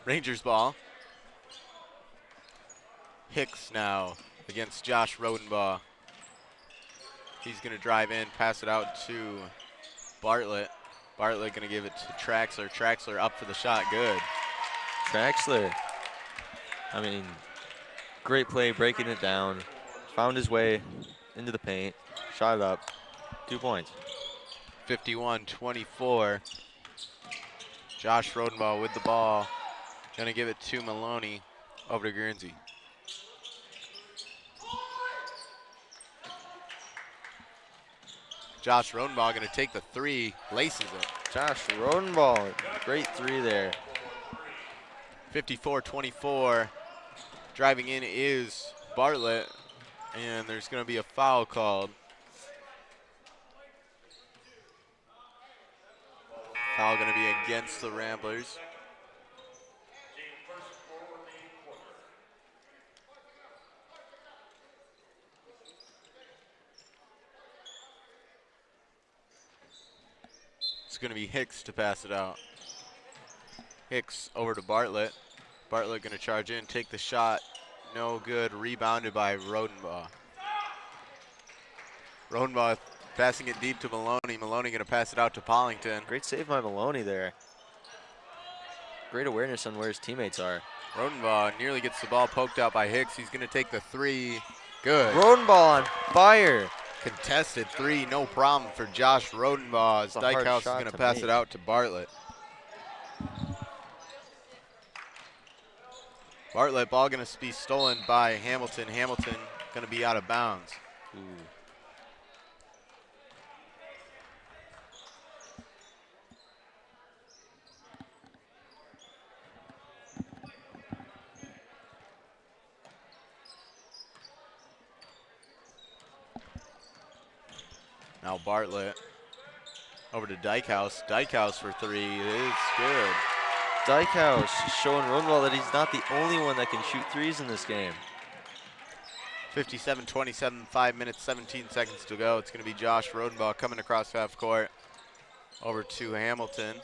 Rangers ball. Hicks now against Josh Rodenbaugh. He's going to drive in, pass it out to Bartlett. Bartlett going to give it to Traxler. Traxler up for the shot, good. Traxler, I mean, great play, breaking it down. Found his way into the paint, shot it up, 2 points. 51-24. Josh Rodenbaugh with the ball. Gonna give it to Maloney, over to Guernsey. Josh Rodenbaugh gonna take the three, laces it. Josh Rodenbaugh, great three there. 54-24. Driving in is Bartlett, and there's gonna be a foul called. Foul gonna be against the Ramblers. It's going to be Hicks to pass it out. Hicks over to Bartlett. Bartlett going to charge in, take the shot. No good. Rebounded by Rodenbaugh. Rodenbaugh passing it deep to Maloney. Maloney going to pass it out to Pollington. Great save by Maloney there. Great awareness on where his teammates are. Rodenbaugh nearly gets the ball poked out by Hicks. He's going to take the three. Good. Rodenbaugh on fire. Contested three, no problem for Josh Rodenbaugh as Dykehouse is going to pass it out to Bartlett. Bartlett, ball going to be stolen by Hamilton. Hamilton going to be out of bounds. Ooh. Now Bartlett over to Dykehouse. Dykehouse for three. It is good. Dykehouse showing Rodenbaugh that he's not the only one that can shoot threes in this game. 57-27, 5 minutes, 17 seconds to go. It's going to be Josh Rodenbaugh coming across half court over to Hamilton.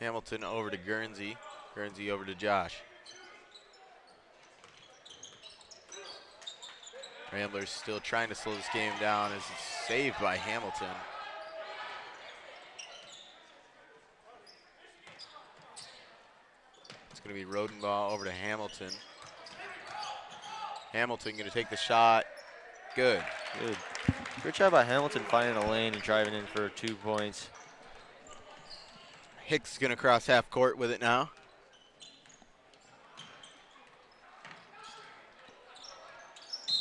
Hamilton over to Guernsey. Guernsey over to Josh. Ramblers still trying to slow this game down as it's saved by Hamilton. It's going to be Rodenbaugh over to Hamilton. Hamilton going to take the shot. Good. Good. Good job by Hamilton finding a lane and driving in for 2 points. Hicks going to cross half court with it now.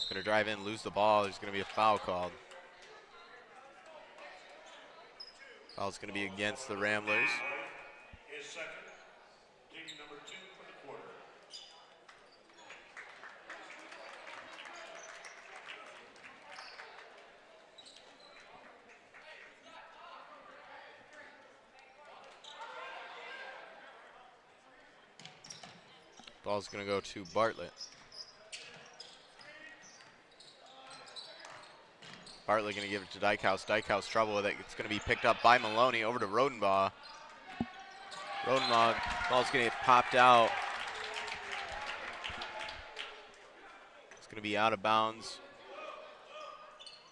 Going to drive in, lose the ball. There's going to be a foul called. Foul's going to be against the Ramblers. Ball's going to go to Bartlett. Bartlett going to give it to Dykehouse. Dykehouse trouble with it. It's going to be picked up by Maloney over to Rodenbaugh. Rodenbaugh, ball's going to get popped out. It's going to be out of bounds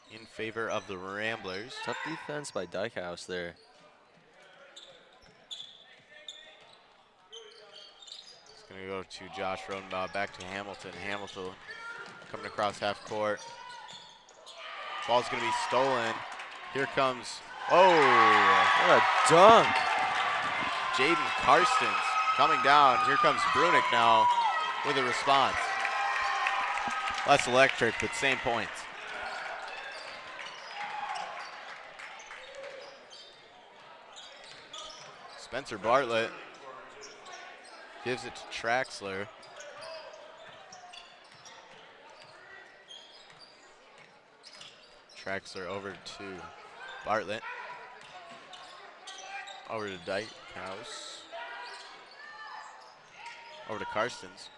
in favor of the Ramblers. Tough defense by Dykehouse there. It's going to go to Josh Rodenbaugh, back to Hamilton. Hamilton coming across half court. Ball's going to be stolen. Here comes, oh, what a dunk. Jaden Karstens coming down. Here comes Brunick now with a response. Less electric, but same points. Spencer Bartlett gives it to Traxler. Traxler over to Bartlett. Over to Dykehouse. Over to Karstens.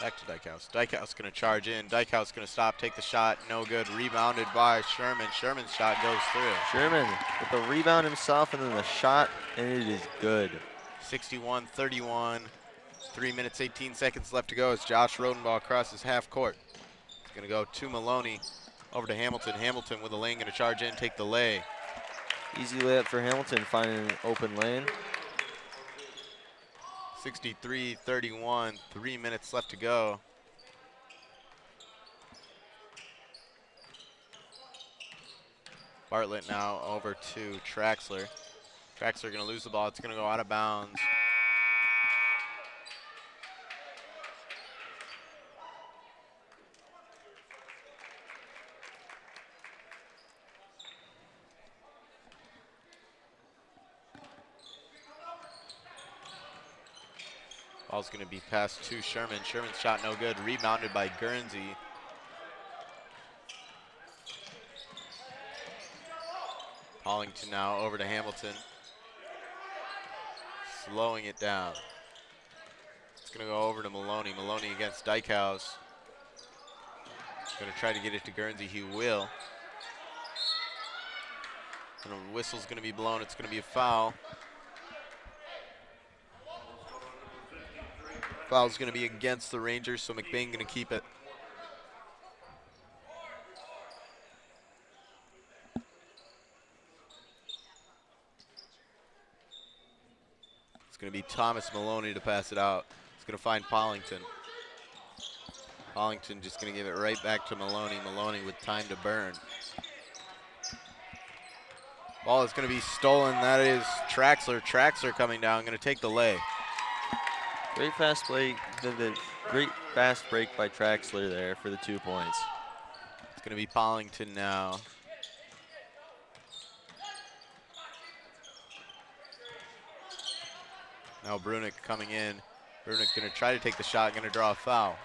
Back to Dykehouse. Dykehouse going to charge in. Dykehouse going to stop, take the shot. No good. Rebounded by Sherman. Sherman's shot goes through. Sherman with the rebound himself and then the shot, and it is good. 61-31. 3 minutes, 18 seconds left to go as Josh Rodenbaugh crosses half court. He's going to go to Maloney. Over to Hamilton. Hamilton with a lane, going to charge in, take the lay. Easy layup for Hamilton, finding an open lane. 63-31, 3 minutes left to go. Bartlett now over to Traxler. Traxler going to lose the ball. It's going to go out of bounds. Ball's going to be passed to Sherman. Sherman's shot no good. Rebounded by Guernsey. Pollington now over to Hamilton. Slowing it down. It's going to go over to Maloney. Maloney against Dykehouse. Going to try to get it to Guernsey. He will. And a whistle's going to be blown. It's going to be a foul. Foul's going to be against the Rangers, so McBain going to keep it. It's going to be Thomas Maloney to pass it out. He's going to find Pollington. Pollington just going to give it right back to Maloney. Maloney with time to burn. Ball is going to be stolen. That is Traxler. Traxler coming down, going to take the lay. Great fast play, the great fast break by Traxler there for the 2 points. It's going to be Pollington now. Now Brunick coming in. Brunick going to try to take the shot, going to draw a foul.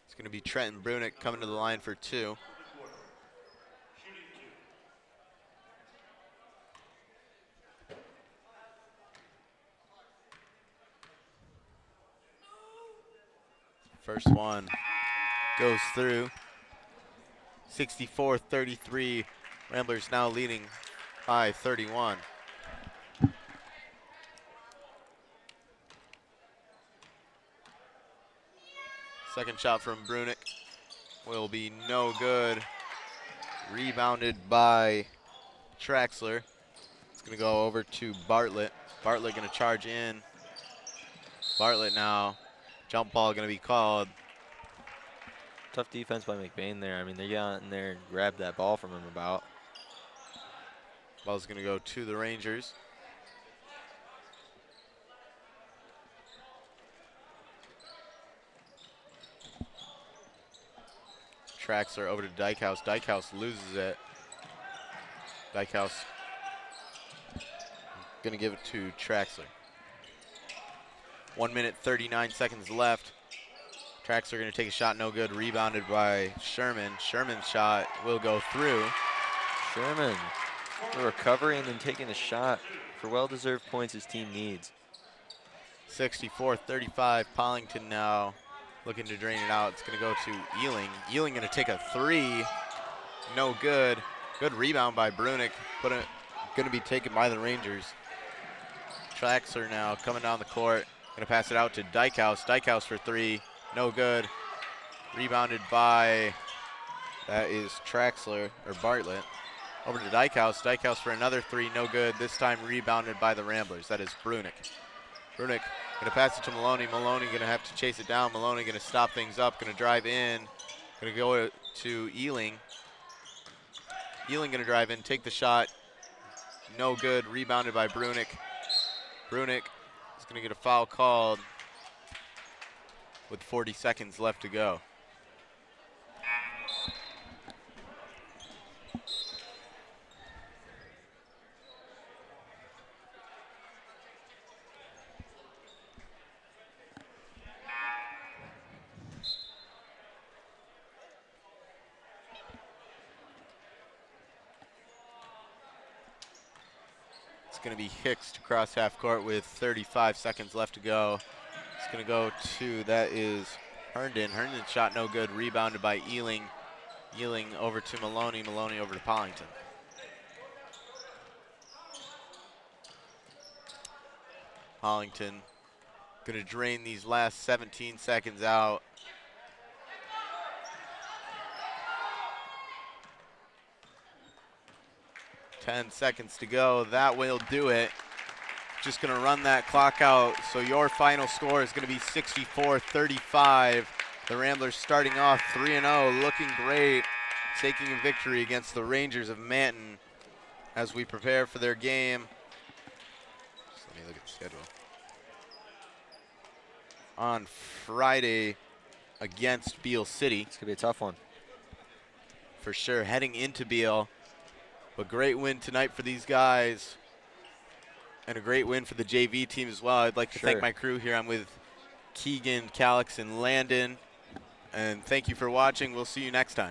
It's going to be Trenton Brunick coming to the line for 2. First one goes through. 64-33. Ramblers now leading by 31. Second shot from Brunick will be no good. Rebounded by Traxler. It's going to go over to Bartlett. Bartlett going to charge in. Bartlett now. Jump ball going to be called. Tough defense by McBain there. I mean, they got in there and grabbed that ball from him about. Ball's going to go to the Rangers. Traxler over to Dykehouse. Dykehouse loses it. Dykehouse going to give it to Traxler. 1 minute, 39 seconds left. Traxler going to take a shot, no good. Rebounded by Sherman. Sherman's shot will go through. Sherman, the recovery and then taking a shot for well-deserved points his team needs. 64-35. Pollington now looking to drain it out. It's going to go to Ealing. Ealing going to take a 3. No good. Good rebound by Brunick. Going to be taken by the Rangers. Traxler now coming down the court. Going to pass it out to Dykehouse. Dykehouse for 3. No good. Rebounded by, that is Traxler, or Bartlett. Over to Dykehouse. Dykehouse for another 3. No good. This time rebounded by the Ramblers. That is Brunick. Brunick going to pass it to Maloney. Maloney going to have to chase it down. Maloney going to stop things up. Going to drive in. Going to go to Ealing. Ealing going to drive in, take the shot. No good. Rebounded by Brunick. Brunick is going to get a foul called with 40 seconds left to go. It's going to be Hicks to cross half court with 35 seconds left to go. It's going to go to, that is Herndon. Herndon's shot no good. Rebounded by Ealing. Ealing over to Maloney. Maloney over to Pollington. Pollington going to drain these last 17 seconds out. Ten seconds to go. That will do it. Just going to run that clock out. So your final score is going to be 64-35. The Ramblers starting off 3-0, looking great, taking a victory against the Rangers of Manton as we prepare for their game. Just let me look at the schedule. On Friday against Beale City. It's going to be a tough one. For sure, heading into Beale. But great win tonight for these guys. And a great win for the JV team as well. I'd like to thank my crew here. I'm with Keegan, Calix, and Landon. And thank you for watching. We'll see you next time.